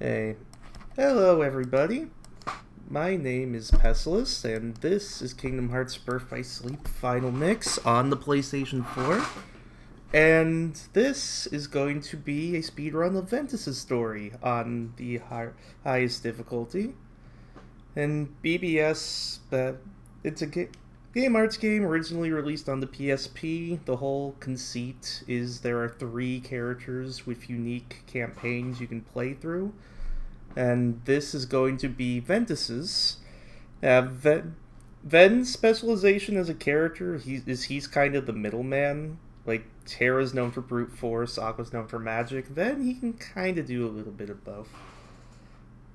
Hey, hello everybody. My name is Pessilus, and this is Kingdom Hearts Birth by Sleep Final Mix on the PlayStation 4. And this is going to be a speedrun of Ventus' story on the highest difficulty. And BBS, it's a Game Arts game originally released on the PSP. The whole conceit is there are 3 characters with unique campaigns you can play through, and this is going to be Ventus's. Ven's specialization as a character, he's kind of the middleman. Like, Terra's known for brute force, Aqua's known for magic. Ven, he can kind of do a little bit of both.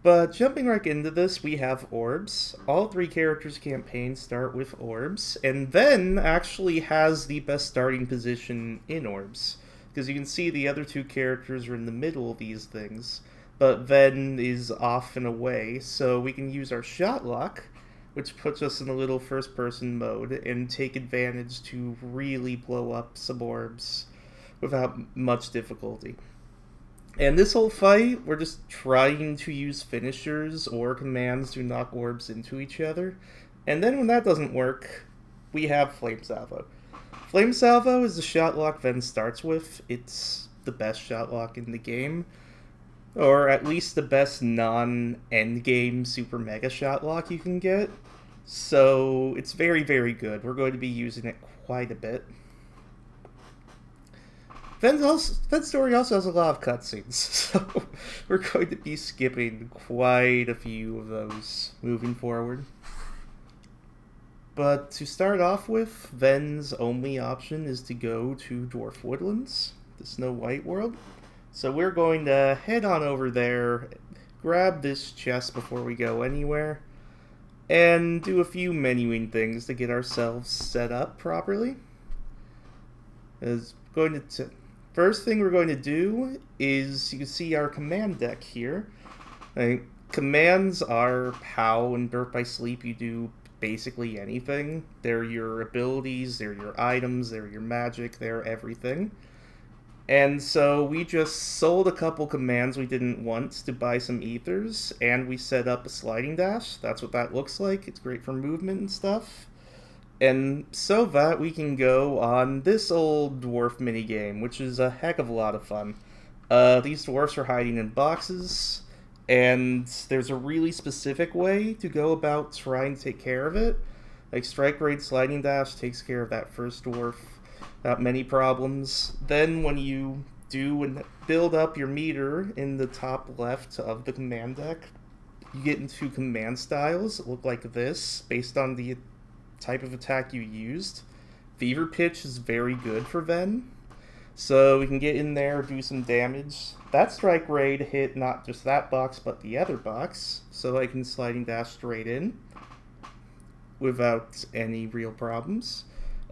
But jumping right into this, we have orbs. All 3 characters' campaigns start with orbs, and Ven actually has the best starting position in orbs. Because you can see the other 2 characters are in the middle of these things, but Ven is off and away, so we can use our shot lock, which puts us in a little first-person mode, and take advantage to really blow up some orbs without much difficulty. And this whole fight, we're just trying to use finishers or commands to knock orbs into each other. And then when that doesn't work, we have Flame Salvo. Flame Salvo is the shot lock Ven starts with. It's the best shot lock in the game. Or at least the best non-endgame super mega shot lock you can get. So it's very, very good. We're going to be using it quite a bit. Ven's story also has a lot of cutscenes, so we're going to be skipping quite a few of those moving forward. But to start off with, Ven's only option is to go to Dwarf Woodlands, the Snow White world. So we're going to head on over there, grab this chest before we go anywhere, and do a few menuing things to get ourselves set up properly. First thing we're going to do is, you can see our command deck here. Commands are how in Birth by Sleep you do basically anything. They're your abilities, they're your items, they're your magic, they're everything. And so we just sold a couple commands we didn't want to buy some ethers, and we set up a sliding dash. That's what that looks like. It's great for movement and stuff. And so that we can go on this old dwarf minigame, which is a heck of a lot of fun. These dwarfs are hiding in boxes, and there's a really specific way to go about trying to take care of it. Like, Strike Raid Sliding Dash takes care of that first dwarf without many problems. Then when you do and build up your meter in the top left of the command deck, you get into command styles that look like this, based on the type of attack you used. Fever Pitch is very good for Ven, so we can get in there, do some damage. That Strike Raid hit not just that box, but the other box, so I can sliding dash straight in without any real problems.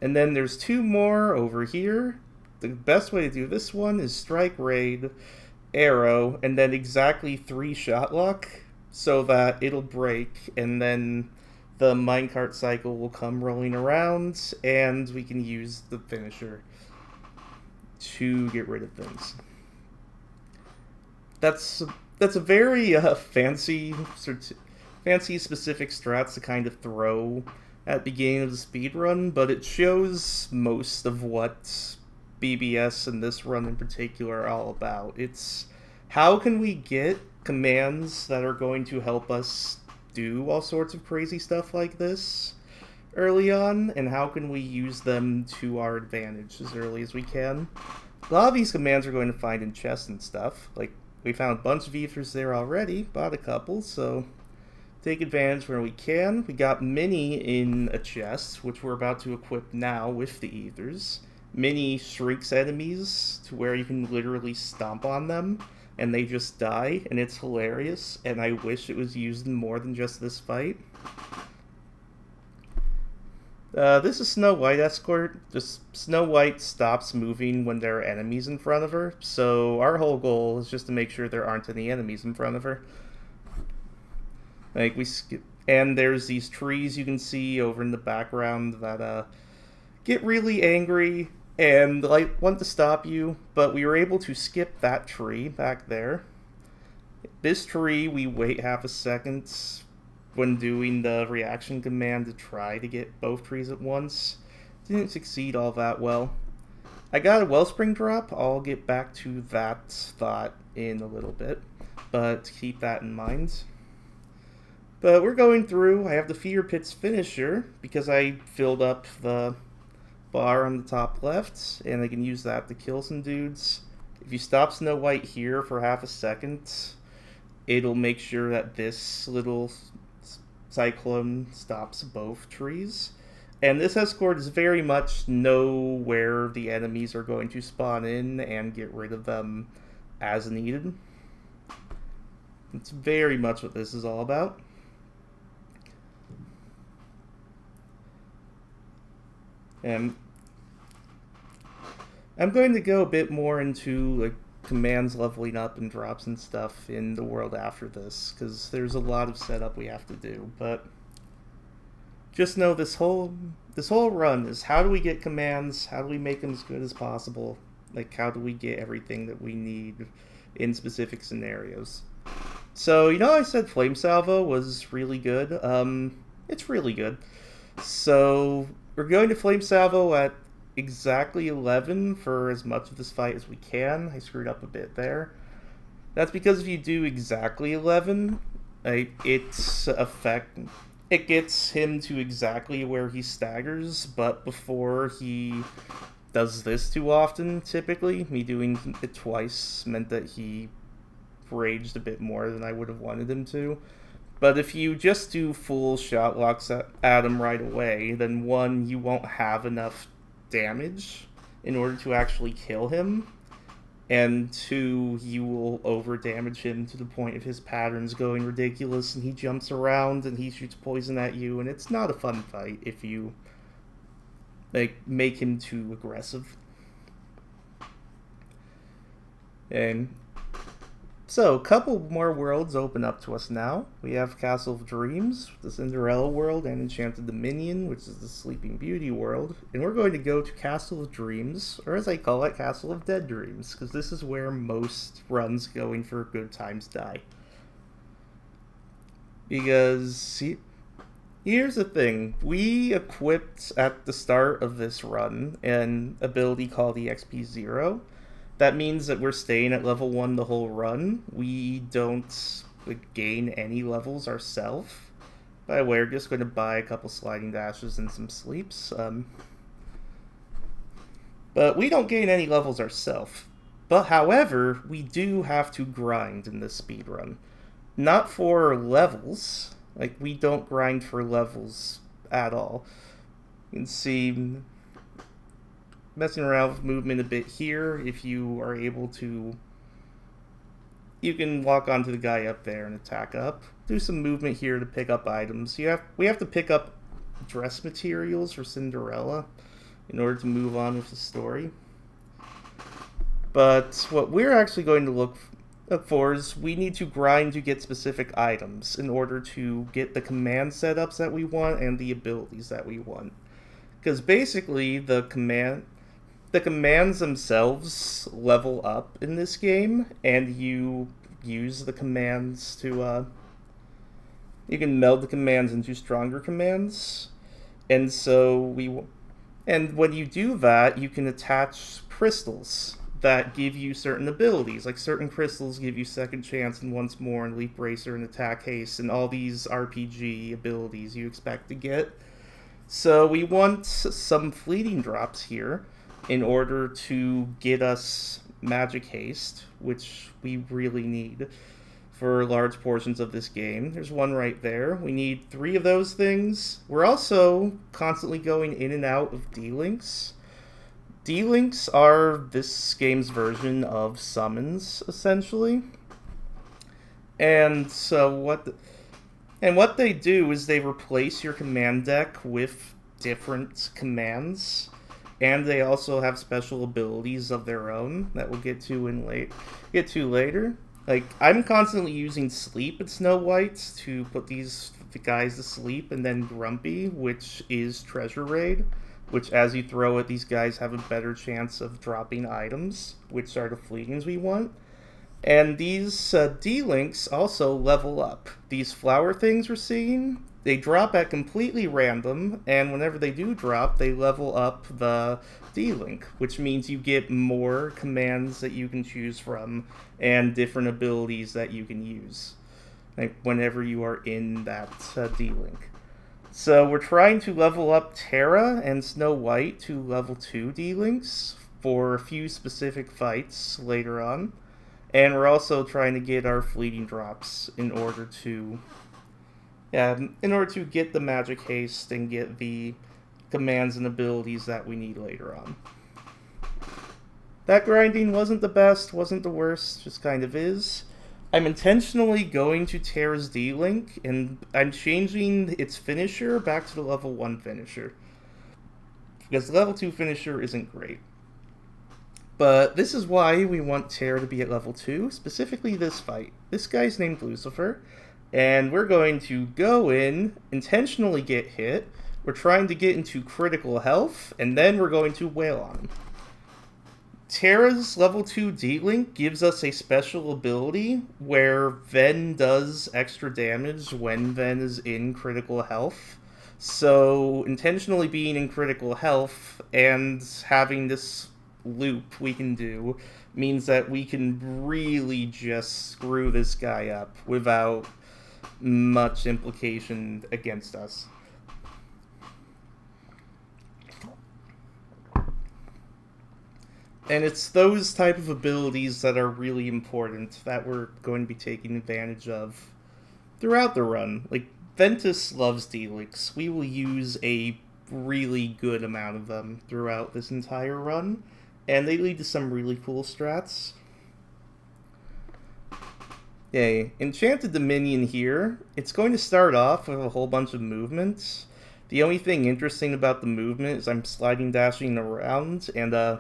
And then there's 2 more over here. The best way to do this one is Strike Raid, Arrow, and then exactly 3 shot lock, so that it'll break, and then the minecart cycle will come rolling around, and we can use the finisher to get rid of things. That's a very fancy specific strats to kind of throw at the beginning of the speedrun, but it shows most of what BBS and this run in particular are all about. It's how can we get commands that are going to help us do all sorts of crazy stuff like this early on, and how can we use them to our advantage as early as we can. A lot of these commands we're going to find in chests and stuff. Like, we found a bunch of ethers there already, bought a couple, so take advantage where we can. We got Mini in a chest, which we're about to equip now with the ethers. Mini shrinks enemies to where you can literally stomp on them and they just die, and it's hilarious, and I wish it was used in more than just this fight. This is Snow White Escort. Just Snow White stops moving when there are enemies in front of her, so our whole goal is just to make sure there aren't any enemies in front of her. Like, we skip, and there's these trees you can see over in the background that get really angry and like want to stop you, but we were able to skip that tree back there This tree, we wait half a second when doing the reaction command to try to get both trees at once. Didn't succeed all that well. I got a wellspring drop. I'll get back to that thought in a little bit, but keep that in mind. But we're going through. I have the Fear Pit's finisher because I filled up the bar on the top left, and I can use that to kill some dudes. If you stop Snow White here for half a second, it'll make sure that this little cyclone stops both trees. And this escort is very much know where the enemies are going to spawn in and get rid of them as needed. It's very much what this is all about. And I'm going to go a bit more into like commands leveling up and drops and stuff in the world after this, because there's a lot of setup we have to do. But just know this whole run is how do we get commands, how do we make them as good as possible, like how do we get everything that we need in specific scenarios. So, you know, I said Flame Salvo was really good. It's really good. So we're going to Flame Salvo at exactly 11 for as much of this fight as we can. I screwed up a bit there. That's because if you do exactly 11, it gets him to exactly where he staggers, but before he does this too often, typically, me doing it twice meant that he raged a bit more than I would have wanted him to. But if you just do full shot locks at him right away, then one, you won't have enough damage in order to actually kill him, and two, you will over damage him to the point of his patterns going ridiculous and he jumps around and he shoots poison at you, and it's not a fun fight if you like make him too aggressive. And so, a couple more worlds open up to us now. We have Castle of Dreams, the Cinderella world, and Enchanted Dominion, which is the Sleeping Beauty world. And we're going to go to Castle of Dreams, or as I call it, Castle of Dead Dreams, because this is where most runs going for good times die. Because, here's the thing. We equipped at the start of this run an ability called EXP0. That means that we're staying at level 1 the whole run. We don't gain any levels ourselves. By the way, we're just going to buy a couple sliding dashes and some sleeps. But we don't gain any levels ourselves. But however, we do have to grind in this speed run. Not for levels. Like, we don't grind for levels at all. You can see messing around with movement a bit here. If you are able to, you can walk onto the guy up there and attack up. Do some movement here to pick up items. We have to pick up dress materials for Cinderella in order to move on with the story. But what we're actually going to look for is we need to grind to get specific items in order to get the command setups that we want and the abilities that we want. Because basically the commands themselves level up in this game, and you use the commands to, you can meld the commands into stronger commands, and and when you do that, you can attach crystals that give you certain abilities, like certain crystals give you second chance and once more, and leap racer and attack haste, and all these RPG abilities you expect to get. So we want some fleeting drops here in order to get us magic haste, which we really need for large portions of this game. There's one right there. We need 3 of those things. We're also constantly going in and out of D-Links. D-Links are this game's version of summons, essentially. And so what they do is they replace your command deck with different commands. And they also have special abilities of their own that we'll get to later. Like, I'm constantly using Sleep at Snow White to put the guys to sleep, and then Grumpy, which is Treasure Raid, which as you throw it, these guys have a better chance of dropping items, which are the fleetings we want. And these D-links also level up. These flower things we're seeing, they drop at completely random, and whenever they do drop, they level up the D-link, which means you get more commands that you can choose from and different abilities that you can use, like whenever you are in that D-link. So we're trying to level up Terra and Snow White to level 2 D-links for a few specific fights later on. And we're also trying to get our fleeting drops in order to get the magic haste and get the commands and abilities that we need later on. That grinding wasn't the best, wasn't the worst, just kind of is. I'm intentionally going to Terra's D-Link, and I'm changing its finisher back to the level 1 finisher. Because the level 2 finisher isn't great. But this is why we want Terra to be at level 2, specifically this fight. This guy's named Lucifer, and we're going to go in, intentionally get hit, we're trying to get into critical health, and then we're going to wail on him. Terra's level 2 D-Link gives us a special ability where Ven does extra damage when Ven is in critical health. So intentionally being in critical health and having this loop we can do means that we can really just screw this guy up without much implication against us. And it's those type of abilities that are really important that we're going to be taking advantage of throughout the run. Like, Ventus loves D-Links. We will use a really good amount of them throughout this entire run, and they lead to some really cool strats. Yay. Enchanted Dominion here. It's going to start off with a whole bunch of movements. The only thing interesting about the movement is I'm sliding dashing around, and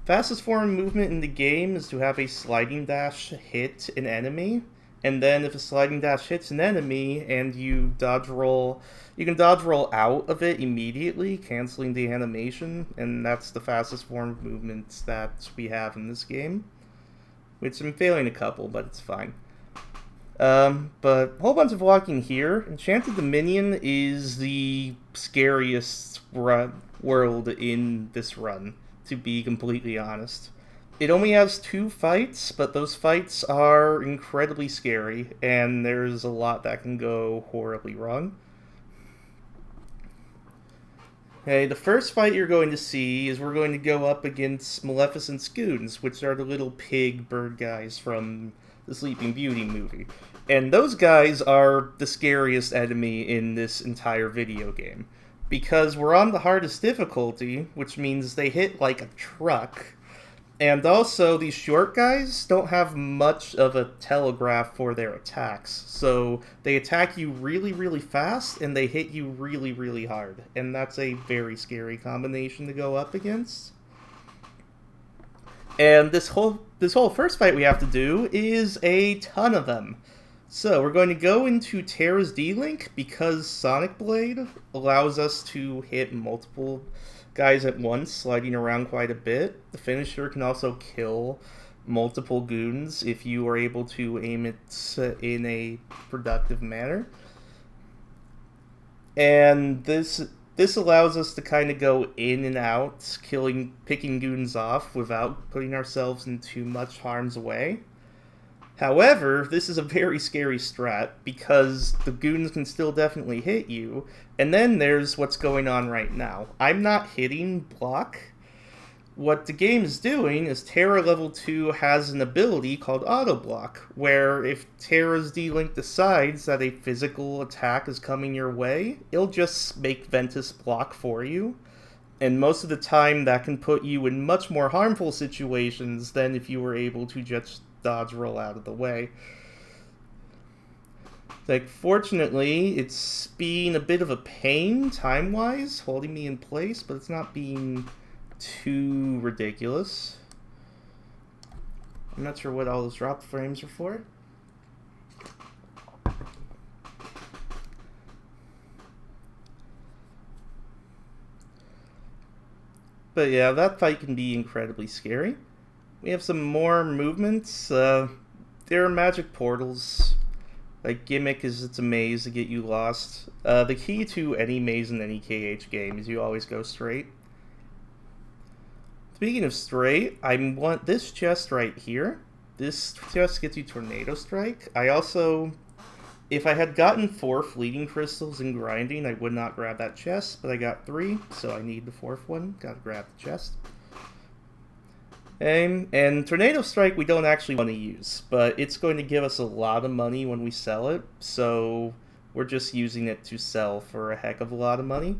fastest form of movement in the game is to have a sliding dash hit an enemy, and then if a sliding dash hits an enemy and you dodge roll, you can dodge roll out of it immediately, canceling the animation, and that's the fastest form of movements that we have in this game. Which I'm failing a couple, but it's fine. But a whole bunch of walking here. Enchanted Dominion is the scariest world in this run, to be completely honest. It only has 2 fights, but those fights are incredibly scary, and there's a lot that can go horribly wrong. Okay, the first fight you're going to see is we're going to go up against Maleficent's goons, which are the little pig bird guys from the Sleeping Beauty movie. And those guys are the scariest enemy in this entire video game. Because we're on the hardest difficulty, which means they hit like a truck. And also, these short guys don't have much of a telegraph for their attacks. So they attack you really, really fast, and they hit you really, really hard. And that's a very scary combination to go up against. And this whole first fight we have to do is a ton of them. So we're going to go into Terra's D-Link because Sonic Blade allows us to hit multiple guys at once, sliding around quite a bit. The finisher can also kill multiple goons if you are able to aim it in a productive manner. And this allows us to kind of go in and out, picking goons off without putting ourselves in too much harm's way. However, this is a very scary strat because the goons can still definitely hit you, and then there's what's going on right now. I'm not hitting block. What the game is doing is Terra level 2 has an ability called Auto Block, where if Terra's D-Link decides that a physical attack is coming your way, it'll just make Ventus block for you. And most of the time that can put you in much more harmful situations than if you were able to just dodge roll out of the way. Like, fortunately, it's being a bit of a pain time-wise, holding me in place, but it's not being too ridiculous. I'm not sure what all those drop frames are for. But yeah, that fight can be incredibly scary. We have some more movements. there are magic portals. Like, gimmick is it's a maze to get you lost. The key to any maze in any KH game is you always go straight. Speaking of straight, I want this chest right here. This chest gets you Tornado Strike. I also, if I had gotten 4 fleeting crystals in grinding, I would not grab that chest, but I got 3, so I need the 4th one. Gotta grab the chest. And Tornado Strike we don't actually want to use, but it's going to give us a lot of money when we sell it, so we're just using it to sell for a heck of a lot of money,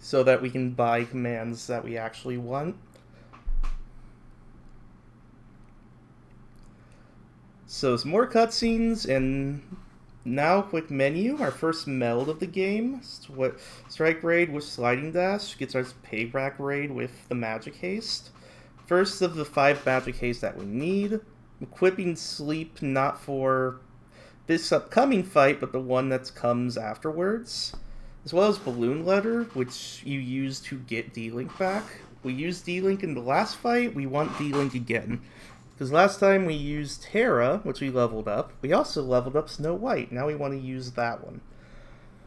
so that we can buy commands that we actually want. So some more cutscenes, and now quick menu. Our first meld of the game. Strike Raid with Sliding Dash gets our Payback Raid with the Magic Haste. First of the 5 Magic Haste that we need. Equipping Sleep not for this upcoming fight, but the one that comes afterwards. As well as Balloon Letter, which you use to get D-Link back. We used D-Link in the last fight, we want D-Link again. Because last time we used Terra, which we leveled up, we also leveled up Snow White. Now we want to use that one.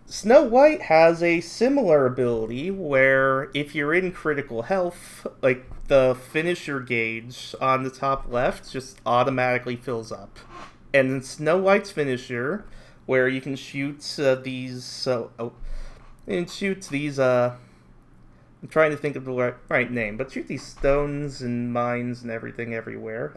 Snow White has a similar ability where if you're in critical health, like the finisher gauge on the top left just automatically fills up. And then Snow White's finisher, where you can shoot these... I'm trying to think of the right name, but shoot these stones and mines and everything everywhere.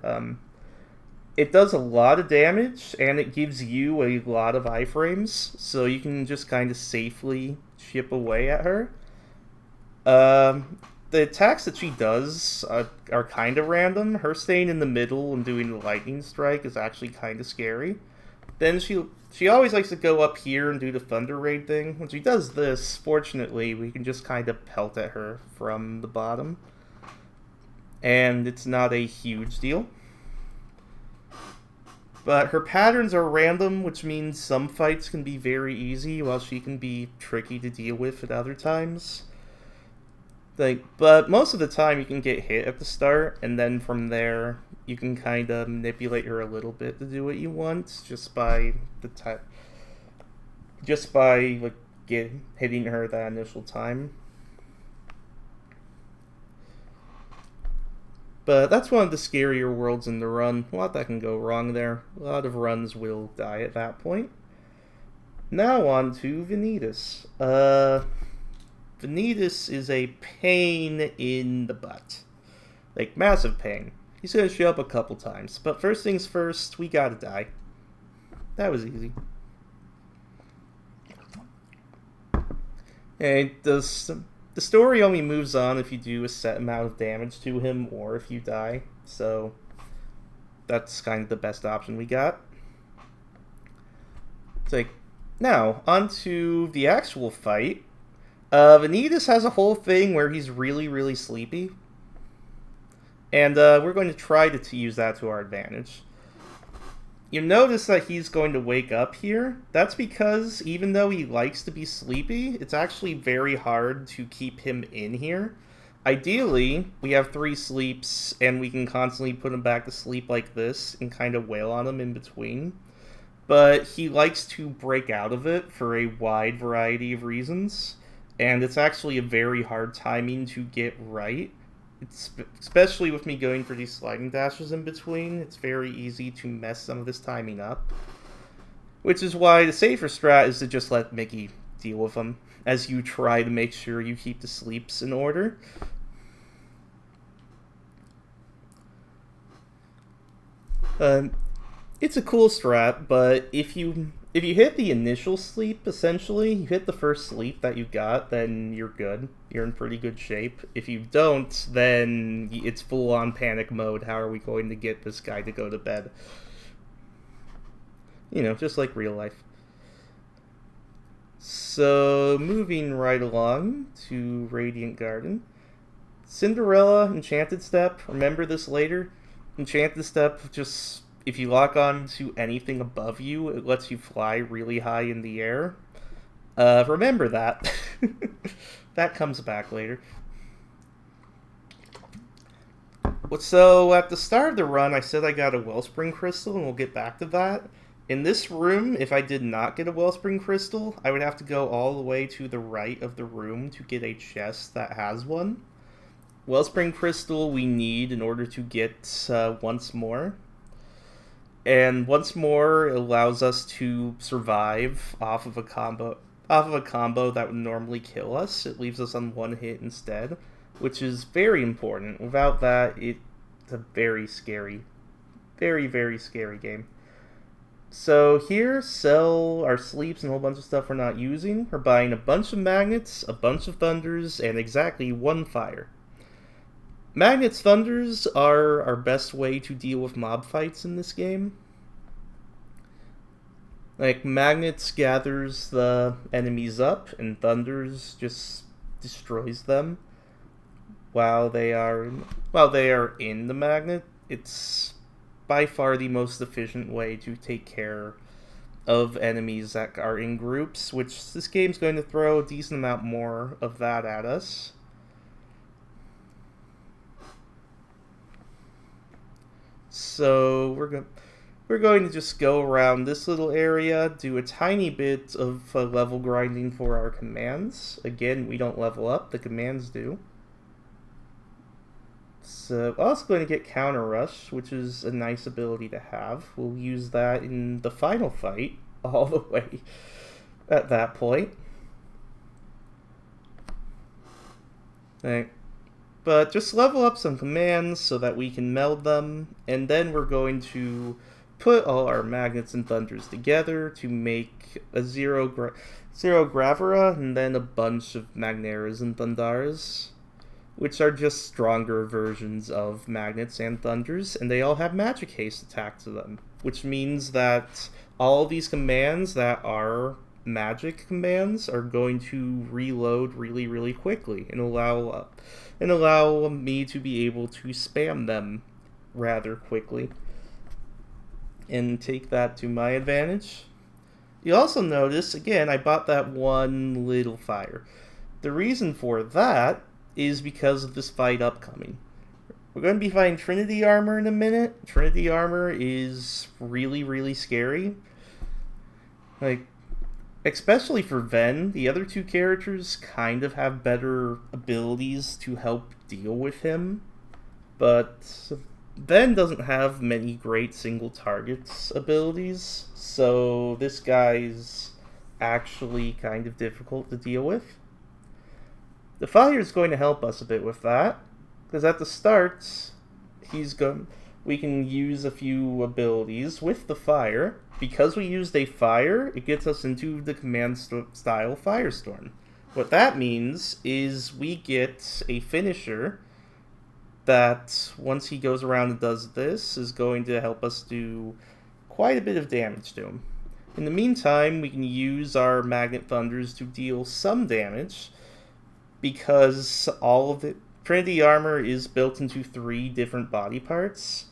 It does a lot of damage, and it gives you a lot of iframes, so you can just kind of safely chip away at her. The attacks that she does are kind of random. Her staying in the middle and doing the lightning strike is actually kind of scary. Then she always likes to go up here and do the Thunder Raid thing. When she does this, fortunately, we can just kind of pelt at her from the bottom. And it's not a huge deal. But her patterns are random, which means some fights can be very easy, while she can be tricky to deal with at other times. But most of the time you can get hit at the start, and then from there you can kind of manipulate her a little bit to do what you want, just by hitting her that initial time. But that's one of the scarier worlds in the run. A lot that can go wrong there. A lot of runs will die at that point. Now on to Ventus. Ventus is a pain in the butt. Like, massive pain. He's gonna show up a couple times, but first things first, we gotta die. That was easy. And the story only moves on if you do a set amount of damage to him, or if you die, so that's kind of the best option we got. It's like, now, on to the actual fight. Ventus has a whole thing where he's really, really sleepy. And we're going to try to use that to our advantage. You notice that he's going to wake up here. That's because even though he likes to be sleepy, it's actually very hard to keep him in here. Ideally, we have 3 sleeps, and we can constantly put him back to sleep like this and kind of wail on him in between. But he likes to break out of it for a wide variety of reasons. And it's actually a very hard timing to get right. Especially with me going for these sliding dashes in between, it's very easy to mess some of this timing up. Which is why the safer strat is to just let Mickey deal with them, as you try to make sure you keep the sleeps in order. It's a cool strat, but if you hit the initial sleep, essentially, you hit the first sleep that you got, then you're good. You're in pretty good shape. If you don't, then it's full-on panic mode. How are we going to get this guy to go to bed? You know, just like real life. So, moving right along to Radiant Garden. Cinderella, Enchanted Step. Remember this later. Enchanted Step, just... if you lock on to anything above you, it lets you fly really high in the air. Remember that. That comes back later. So at the start of the run, I said I got a Wellspring Crystal, and we'll get back to that. In this room, if I did not get a Wellspring Crystal, I would have to go all the way to the right of the room to get a chest that has one. Wellspring Crystal we need in order to get once more. And once more, it allows us to survive off of a combo that would normally kill us. It leaves us on one hit instead, which is very important. Without that, it's a very scary, very, very scary game. So here, sell our sleeps and a whole bunch of stuff we're not using. We're buying a bunch of magnets, a bunch of thunders, and exactly one fire. Magnets thunders are our best way to deal with mob fights in this game. Like, magnets gathers the enemies up, and thunders just destroys them while they are in the magnet. It's by far the most efficient way to take care of enemies that are in groups, which this game's going to throw a decent amount more of that at us. So we're going to just go around this little area, do a tiny bit of level grinding for our commands. Again, we don't level up, the commands do. So also going to get Counter Rush, which is a nice ability to have. We'll use that in the final fight all the way at that point. Okay. But just level up some commands so that we can meld them, and then we're going to put all our magnets and thunders together to make a zero Gravera, and then a bunch of Magneras and Thundaras, which are just stronger versions of magnets and thunders, and they all have magic haste attack to them, which means that all of these commands that are magic commands are going to reload really, really quickly and allow me to be able to spam them rather quickly and take that to my advantage. You also notice, again, I bought that one little fire. The reason for that is because of this fight upcoming. We're going to be fighting Trinity Armor in a minute. Trinity Armor is really, really scary. Like, especially for Ven, the other two characters kind of have better abilities to help deal with him, but Ven doesn't have many great single targets abilities, so this guy's actually kind of difficult to deal with. The fire is going to help us a bit with that, because at the start, we can use a few abilities with the fire. Because we used a fire, it gets us into the command style Firestorm. What that means is we get a finisher that, once he goes around and does this, is going to help us do quite a bit of damage to him. In the meantime, we can use our Magnet Thunders to deal some damage, because all of it, Trinity Armor is built into 3 different body parts.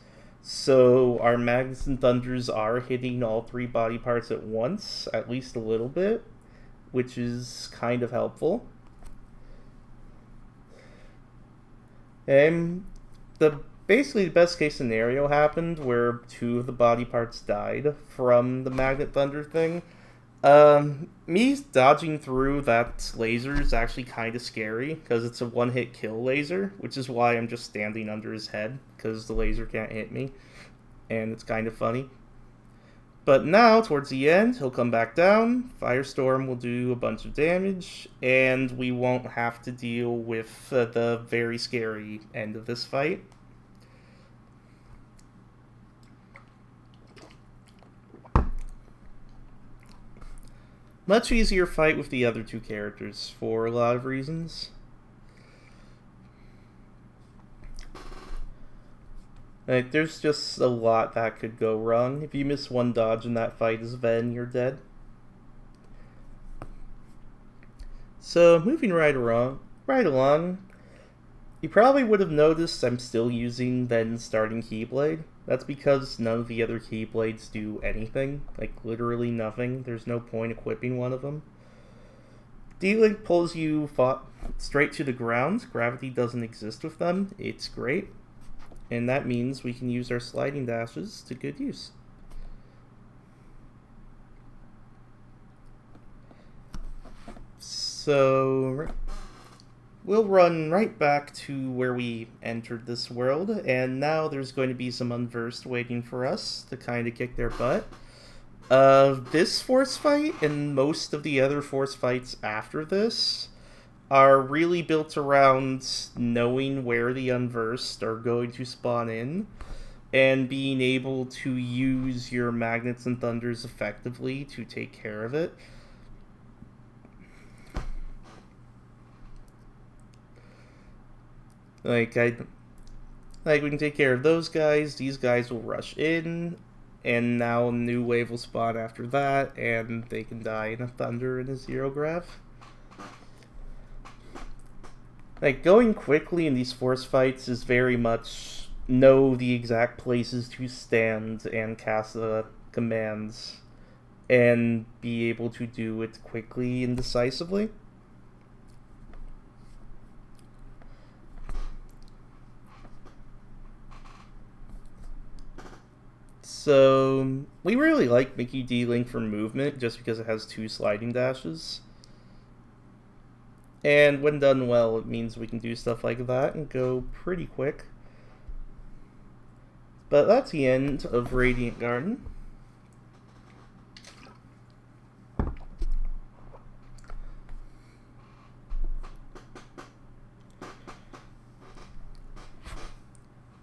So our Magnets and Thunders are hitting all 3 body parts at once, at least a little bit, which is kind of helpful. And basically the best case scenario happened where 2 of the body parts died from the Magnet Thunder thing. Me dodging through that laser is actually kind of scary, because it's a one-hit kill laser, which is why I'm just standing under his head, because the laser can't hit me, and it's kind of funny. But now, towards the end, he'll come back down, Firestorm will do a bunch of damage, and we won't have to deal with the very scary end of this fight. Much easier fight with the other 2 characters for a lot of reasons. Like, there's just a lot that could go wrong. If you miss one dodge in that fight as Ven, you're dead. So, moving right along, you probably would have noticed I'm still using Ven's starting Keyblade. That's because none of the other Keyblades do anything. Like, literally nothing. There's no point equipping one of them. D-Link pulls you straight to the ground. Gravity doesn't exist with them. It's great. And that means we can use our sliding dashes to good use. So we'll run right back to where we entered this world, and now there's going to be some unversed waiting for us to kind of kick their butt. This force fight and most of the other force fights after this are really built around knowing where the unversed are going to spawn in and being able to use your magnets and thunders effectively to take care of it. Like we can take care of those guys. These guys will rush in, and now a new wave will spawn after that, and they can die in a thunder and a zero grav. Like, going quickly in these force fights is very much know the exact places to stand and cast the commands and be able to do it quickly and decisively. So, we really like Mickey D-Link for movement just because it has 2 sliding dashes. And when done well, it means we can do stuff like that and go pretty quick. But that's the end of Radiant Garden.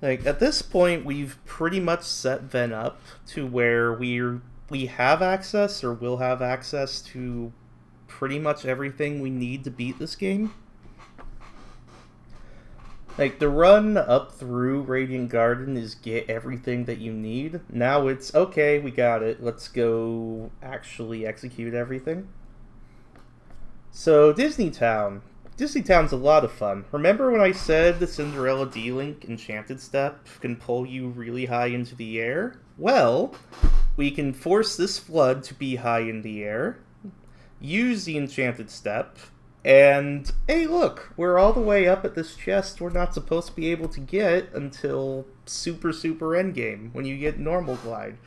Like, at this point, we've pretty much set Ven up to where we have access or will have access to pretty much everything we need to beat this game. Like, the run up through Radiant Garden is get everything that you need. Now it's, okay, we got it. Let's go actually execute everything. So, Disney Town. Disney Town's a lot of fun. Remember when I said the Cinderella D-Link Enchanted Step can pull you really high into the air? Well, we can force this flood to be high in the air, use the Enchanted Step, and hey look, we're all the way up at this chest we're not supposed to be able to get until super endgame, when you get Normal Glide.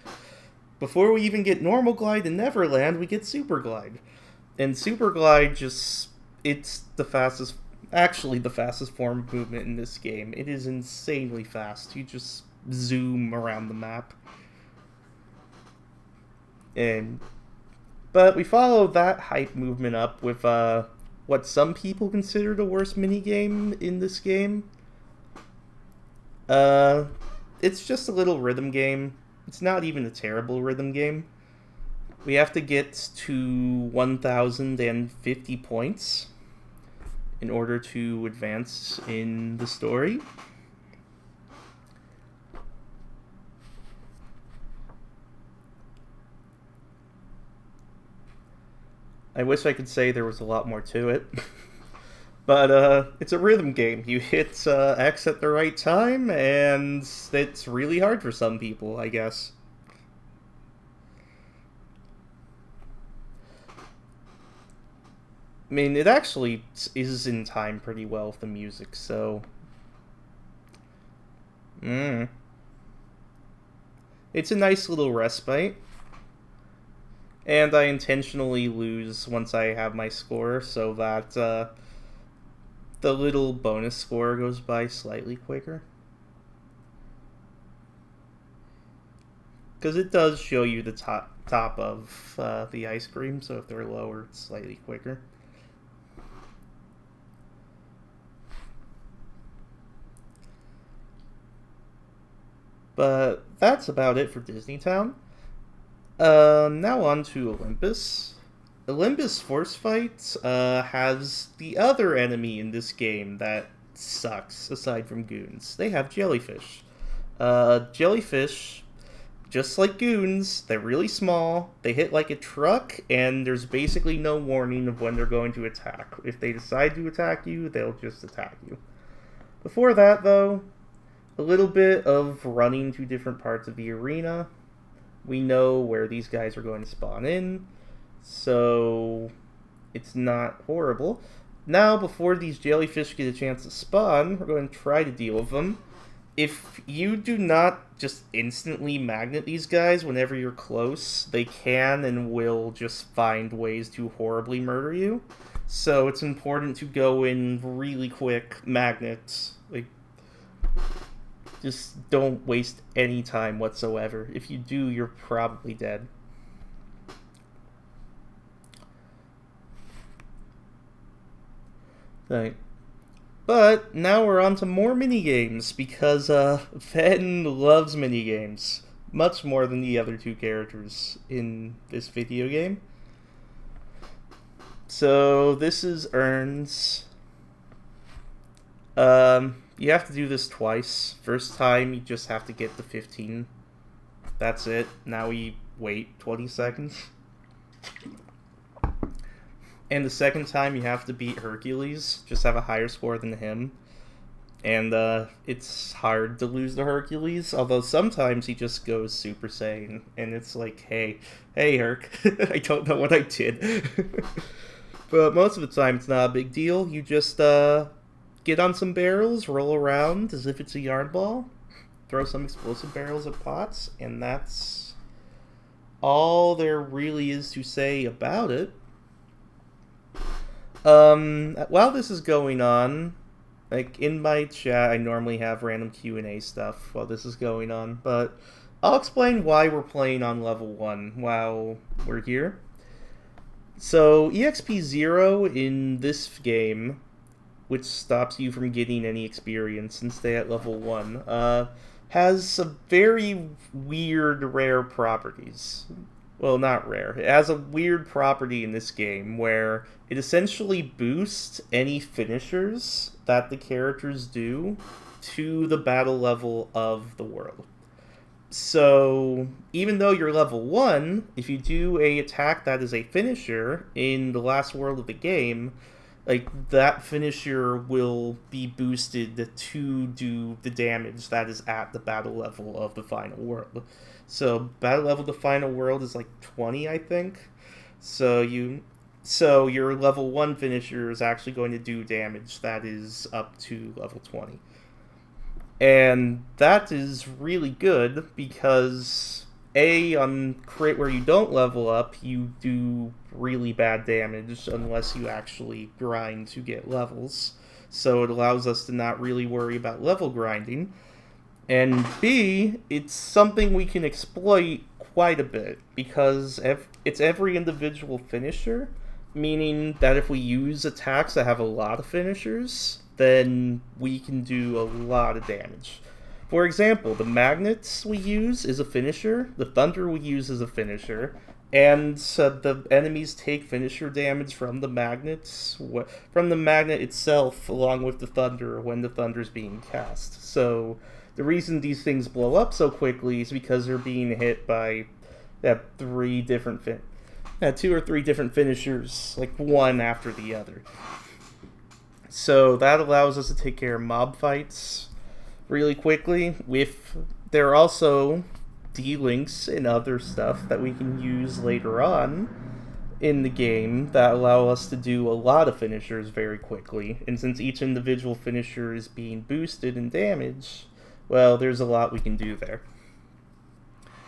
Before we even get Normal Glide in Neverland, we get Super Glide. And Super Glide just... it's the fastest, actually the fastest form of movement in this game. It is insanely fast. You just zoom around the map. But we follow that hype movement up with what some people consider the worst minigame in this game. It's just a little rhythm game. It's not even a terrible rhythm game. We have to get to 1,050 points in order to advance in the story. I wish I could say there was a lot more to it. But it's a rhythm game. You hit X at the right time, and it's really hard for some people, I guess. I mean, it actually is in time pretty well with the music, so... It's a nice little respite. And I intentionally lose once I have my score, so that the little bonus score goes by slightly quicker. Because it does show you the top of the ice cream, so if they're lower, it's slightly quicker. But that's about it for Disney Town. Now on to Olympus. Olympus Force Fight has the other enemy in this game that sucks, aside from goons. They have jellyfish. Jellyfish, just like goons, they're really small, they hit like a truck, and there's basically no warning of when they're going to attack. If they decide to attack you, they'll just attack you. Before that, though, a little bit of running to different parts of the arena. We know where these guys are going to spawn in, so it's not horrible. Now, before these jellyfish get a chance to spawn, we're going to try to deal with them. if you do not just instantly magnet these guys whenever you're close, they can and will just find ways to horribly murder you. So it's important to go in really quick magnets. Like, just don't waste any time whatsoever. If you do, you're probably dead. Right. But now we're on to more minigames, because Ven loves minigames. Much more than the other two characters in this video game. So this is urns. You have to do this twice. First time, you just have to get the 15. That's it. Now we wait 20 seconds. And the second time, you have to beat Hercules. Just have a higher score than him. And it's hard to lose to Hercules, although sometimes he just goes Super Saiyan, and it's like, hey Herc, I don't know what I did. But most of the time, it's not a big deal. You just get on some barrels, roll around as if it's a yarn ball, throw some explosive barrels at pots, and that's all there really is to say about it. While this is going on, like, in my chat, I normally have random Q&A stuff while this is going on, but I'll explain why we're playing on level 1 while we're here. So, EXP 0 in this game, which stops you from getting any experience and stay at level 1, has some very weird, rare properties. Well, not rare. It has a weird property in this game where it essentially boosts any finishers that the characters do to the battle level of the world. So, even though you're level 1, if you do a attack that is a finisher in the last world of the game, like, that finisher will be boosted to do the damage that is at the battle level of the final world. So, battle level of the final world is like 20, I think. So your level 1 finisher is actually going to do damage that is up to level 20. And that is really good because, A, on crit where you don't level up, you do really bad damage unless you actually grind to get levels. So it allows us to not really worry about level grinding. And B, it's something we can exploit quite a bit, because it's every individual finisher, meaning that if we use attacks that have a lot of finishers, then we can do a lot of damage. For example, the magnets we use is a finisher, the thunder we use is a finisher, and the enemies take finisher damage from the magnets, from the magnet itself, along with the thunder when the thunder's being cast. So the reason these things blow up so quickly is because they're being hit by two or three different finishers, like one after the other. So that allows us to take care of mob fights really quickly. There are also D-links and other stuff that we can use later on in the game that allow us to do a lot of finishers very quickly. And since each individual finisher is being boosted in damage, well, there's a lot we can do there.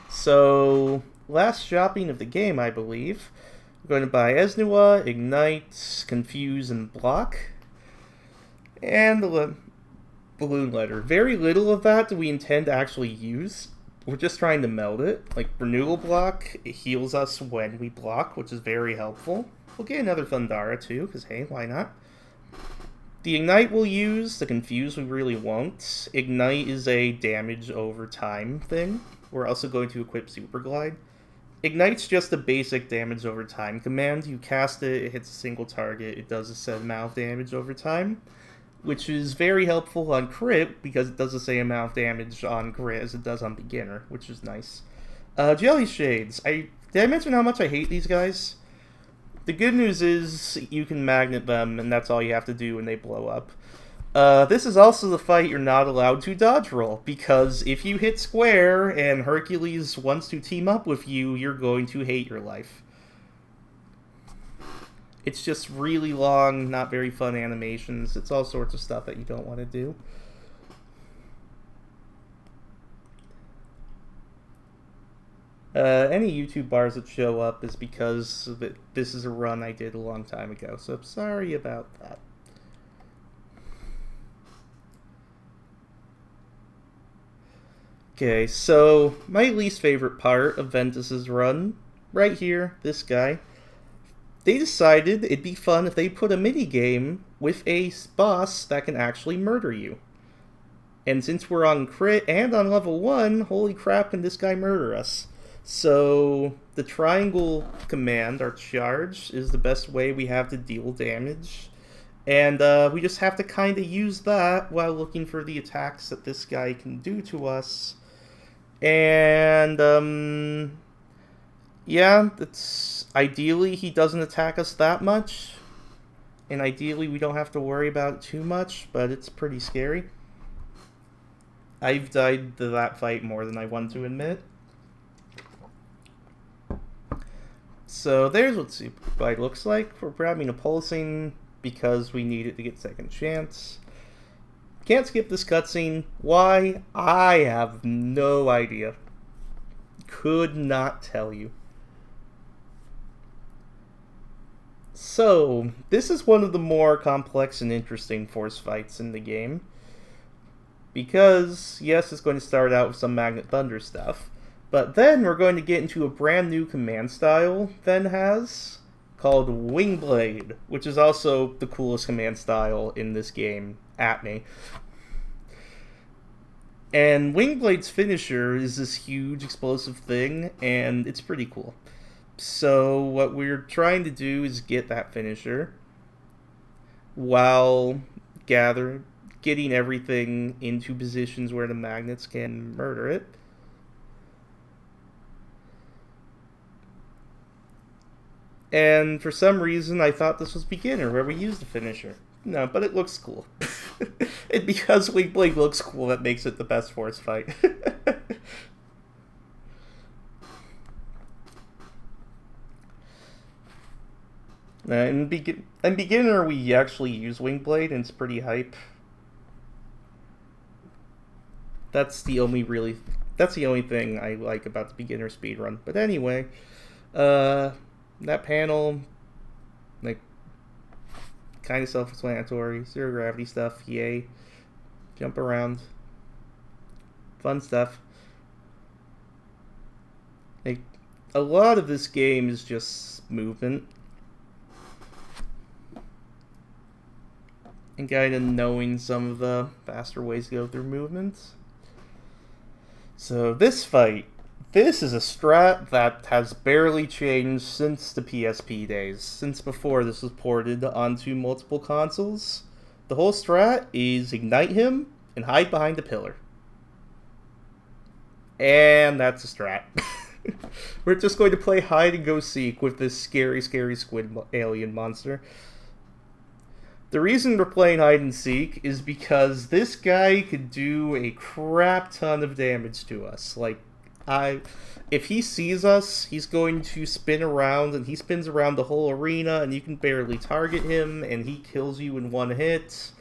So, last shopping of the game, I believe. We're going to buy Esnua, Ignite, Confuse, and Block. And the Balloon Letter. Very little of that do we intend to actually use. We're just trying to meld it. Like, Renewal Block, it heals us when we block, which is very helpful. We'll get another Thundara too, because hey, why not? The Ignite we'll use, the Confuse we really won't. Ignite is a damage over time thing. We're also going to equip Super Glide. Ignite's just a basic damage over time command. You cast it, it hits a single target, it does a set amount of damage over time, which is very helpful on crit because it does the same amount of damage on crit as it does on beginner, which is nice. Jelly Shades. Did I mention how much I hate these guys? The good news is you can magnet them, and that's all you have to do when they blow up. This is also the fight you're not allowed to dodge roll, because if you hit square and Hercules wants to team up with you, you're going to hate your life. It's just really long, not very fun animations. It's all sorts of stuff that you don't want to do. Any YouTube bars that show up is because this is a run I did a long time ago, so I'm sorry about that. Okay, so my least favorite part of Ventus's run, right here, this guy. They decided it'd be fun if they put a mini game with a boss that can actually murder you. And since we're on crit and on level 1, holy crap, can this guy murder us? So the triangle command, our charge, is the best way we have to deal damage. And we just have to kind of use that while looking for the attacks that this guy can do to us. And, yeah, it's ideally he doesn't attack us that much. And ideally we don't have to worry about it too much, but it's pretty scary. I've died to that fight more than I want to admit. So there's what Super Fight looks like. We're grabbing a pulsing because we need it to get second chance. Can't skip this cutscene. Why? I have no idea. Could not tell you. So, this is one of the more complex and interesting force fights in the game. Because, yes, it's going to start out with some Magnet Thunder stuff. But then we're going to get into a brand new command style Ven has, called Wingblade, which is also the coolest command style in this game, at me. And Wingblade's finisher is this huge explosive thing, and it's pretty cool. So what we're trying to do is get that finisher while getting everything into positions where the magnets can murder it. And for some reason, I thought this was beginner, where we use the finisher. No, but it looks cool. And because Wingblade looks cool, that makes it the best force fight. In beginner, we actually use Wingblade, and it's pretty hype. That's the only thing I like about the beginner speedrun. But anyway, that panel, like, kind of self-explanatory. Zero gravity stuff, yay. Jump around. Fun stuff. Like, a lot of this game is just movement. And kind of knowing some of the faster ways to go through movements. So this fight, this is a strat that has barely changed since the PSP days, since before this was ported onto multiple consoles. The whole strat is ignite him and hide behind a pillar. And that's a strat. We're just going to play hide and go seek with this scary, scary squid alien monster. The reason we're playing hide and seek is because this guy could do a crap ton of damage to us. Like, if he sees us, he's going to spin around, and he spins around the whole arena, and you can barely target him, and he kills you in one hit.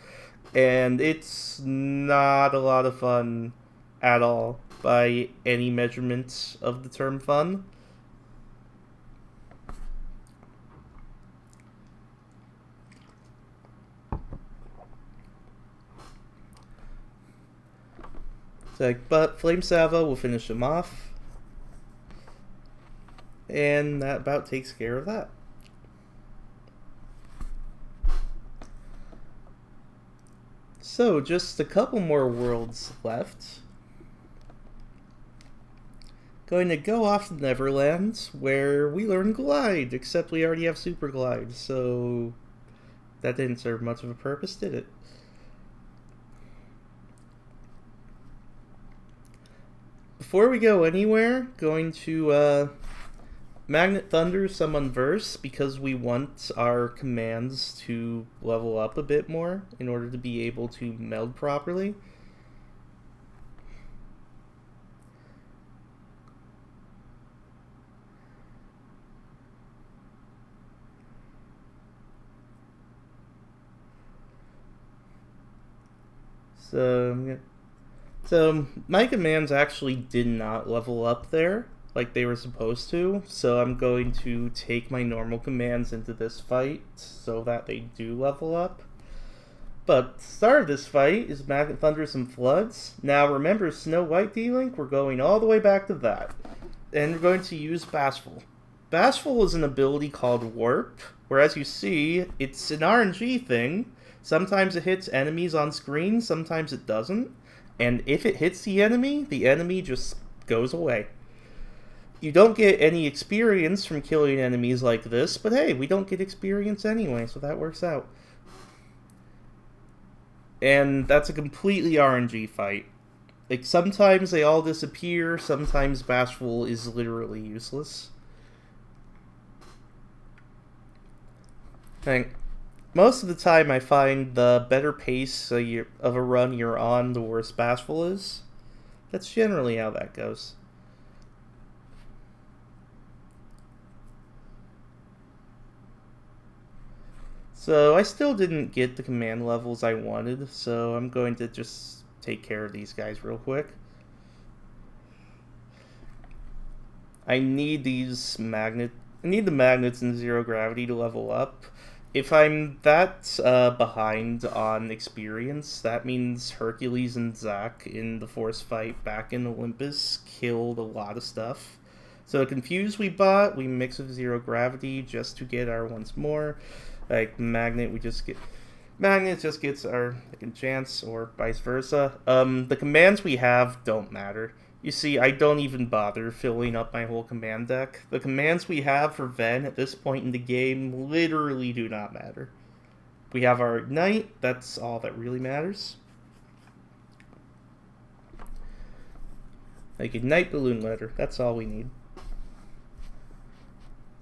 And it's not a lot of fun at all, by any measurement of the term fun. But Flame Sava will finish him off. And that about takes care of that. So, just a couple more worlds left. Going to go off to Neverland, where we learn Glide, except we already have Super Glide, so that didn't serve much of a purpose, did it? Before we go anywhere, going to Magnet Thunder Summon Verse, because we want our commands to level up a bit more in order to be able to meld properly. So my commands actually did not level up there. like they were supposed to, so I'm going to take my normal commands into this fight so that they do level up. But the start of this fight is Magnet Thunders and Floods. Now remember Snow White D-Link? We're going all the way back to that. And we're going to use Bashful. Bashful is an ability called Warp, where as you see, it's an RNG thing. Sometimes it hits enemies on screen, sometimes it doesn't. And if it hits the enemy just goes away. You don't get any experience from killing enemies like this, but hey, we don't get experience anyway, so that works out. And that's a completely RNG fight. Like, sometimes they all disappear, sometimes Bashful is literally useless. And most of the time I find the better pace of a run you're on, the worse Bashful is. That's generally how that goes. So I still didn't get the command levels I wanted, so I'm going to just take care of these guys real quick. I need the magnets in zero gravity to level up. If I'm that behind on experience, that means Hercules and Zack in the force fight back in Olympus killed a lot of stuff. So the Confuse we bought, we mix with zero gravity just to get our once more. Like Magnet just gets our second chance, or vice versa. The commands we have don't matter. You see, I don't even bother filling up my whole command deck. The commands we have for Ven at this point in the game literally do not matter. We have our Ignite, that's all that really matters. Like Ignite Balloon Letter, that's all we need.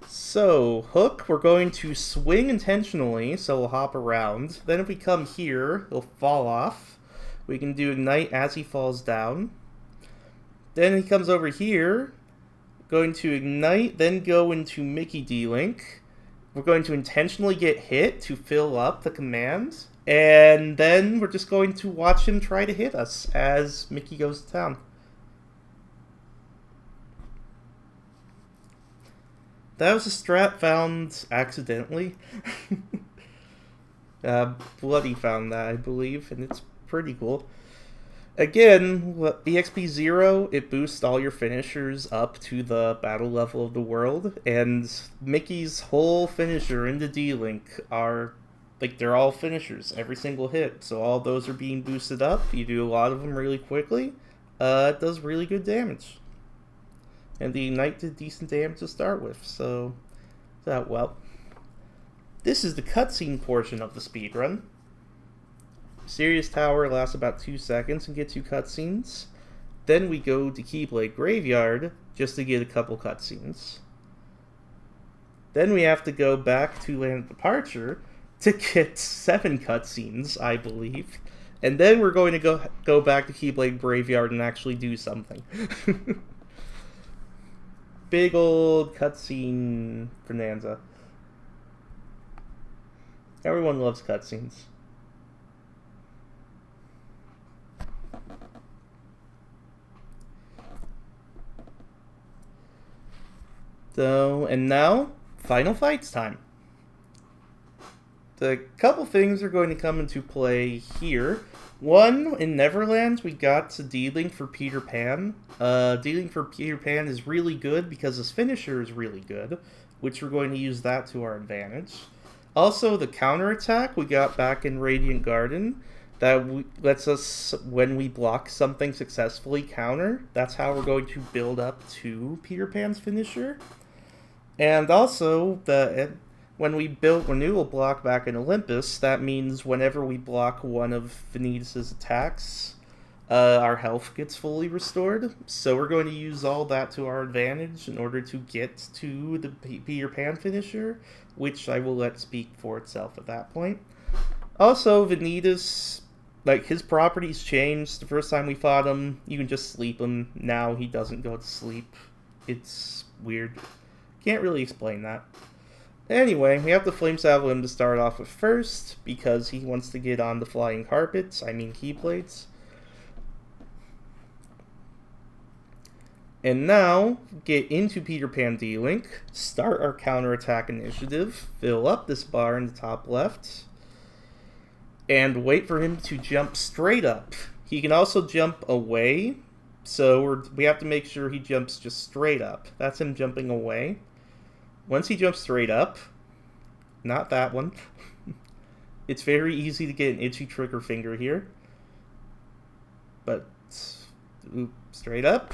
So, Hook, we're going to swing intentionally, so we'll hop around. Then if we come here, he'll fall off. We can do Ignite as he falls down. Then he comes over here, going to Ignite, then go into Mickey D-Link. We're going to intentionally get hit to fill up the command. And then we're just going to watch him try to hit us as Mickey goes to town. That was a strat found accidentally. Bloody found that, I believe, and it's pretty cool. Again, EXP 0, it boosts all your finishers up to the battle level of the world, and Mickey's whole finisher in the D-Link are, like, they're all finishers, every single hit, so all those are being boosted up. You do a lot of them really quickly. It does really good damage. And the Ignite did decent damage to start with, so well. This is the cutscene portion of the speedrun. Sirius Tower lasts about 2 seconds and gets you cutscenes. Then we go to Keyblade Graveyard just to get a couple cutscenes. Then we have to go back to Land of Departure to get 7 cutscenes, I believe. And then we're going to go back to Keyblade Graveyard and actually do something. Big old cutscene bonanza. Everyone loves cutscenes. So, and now, final fights time. The couple things are going to come into play here. One, in Neverland, we got to D-Link for Peter Pan. D-Link for Peter Pan is really good because his finisher is really good, which we're going to use that to our advantage. Also, the counterattack we got back in Radiant Garden, that lets us, when we block something successfully, counter. That's how we're going to build up to Peter Pan's finisher. And also, when we built Renewal Block back in Olympus, that means whenever we block one of Vanitas' attacks, our health gets fully restored. So we're going to use all that to our advantage in order to get to the Peter Pan finisher, which I will let speak for itself at that point. Also, Vanitas, like, his properties changed. The first time we fought him, you can just sleep him. Now he doesn't go to sleep. It's weird. Can't really explain that. Anyway, we have the Flame Salvo him to start off with first, because he wants to get on the flying carpets, I mean keyblades. And now, get into Peter Pan D-Link, start our counterattack initiative, fill up this bar in the top left, and wait for him to jump straight up. He can also jump away, so we have to make sure he jumps just straight up. That's him jumping away. Once he jumps straight up, not that one, it's very easy to get an itchy trigger finger here. But, straight up.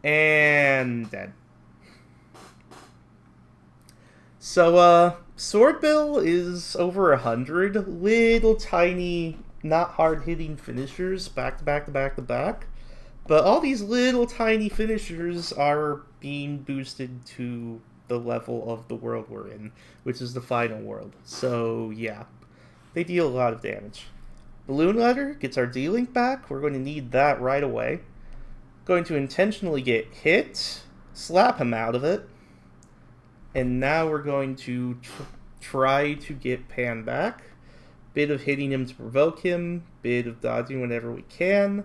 And dead. So, Swordbill is over 100 little tiny, not hard-hitting finishers back to back to back to back. But all these little tiny finishers are being boosted to the level of the world we're in, which is the final world. So, yeah, they deal a lot of damage. Balloon Letter gets our D-Link back. We're going to need that right away. Going to intentionally get hit, slap him out of it, and now we're going to try to get Pan back. Bit of hitting him to provoke him, bit of dodging whenever we can,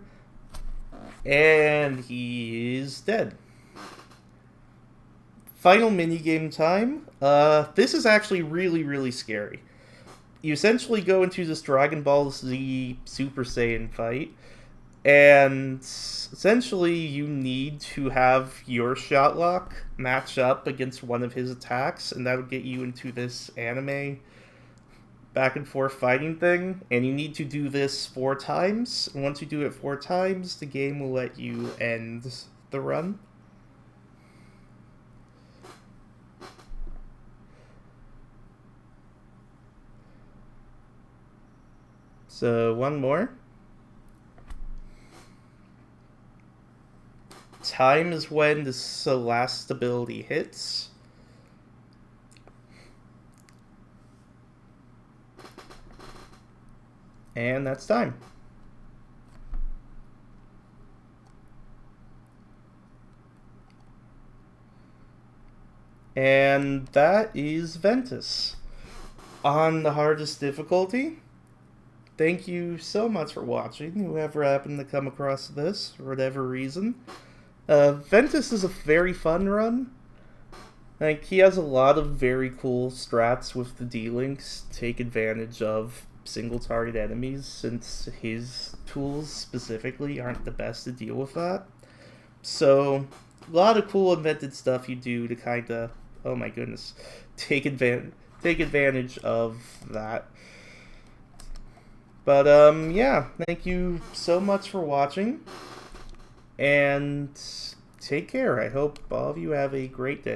and he is dead. Final minigame time. This is actually really, really scary. You essentially go into this Dragon Ball Z Super Saiyan fight, and essentially you need to have your shot lock match up against one of his attacks, and that would get you into this anime back and forth fighting thing, and you need to do this 4 times, and once you do it 4 times, the game will let you end the run. So, one more. Time is when this last ability hits. And that's time. And that is Ventus on the hardest difficulty. Thank you so much for watching, whoever happened to come across this for whatever reason. Ventus is a very fun run. Like, he has a lot of very cool strats with the D-Links, take advantage of single target enemies, since his tools specifically aren't the best to deal with that. So, a lot of cool invented stuff you do to kinda, oh my goodness, take advantage of that. But, yeah, thank you so much for watching, and take care. I hope all of you have a great day.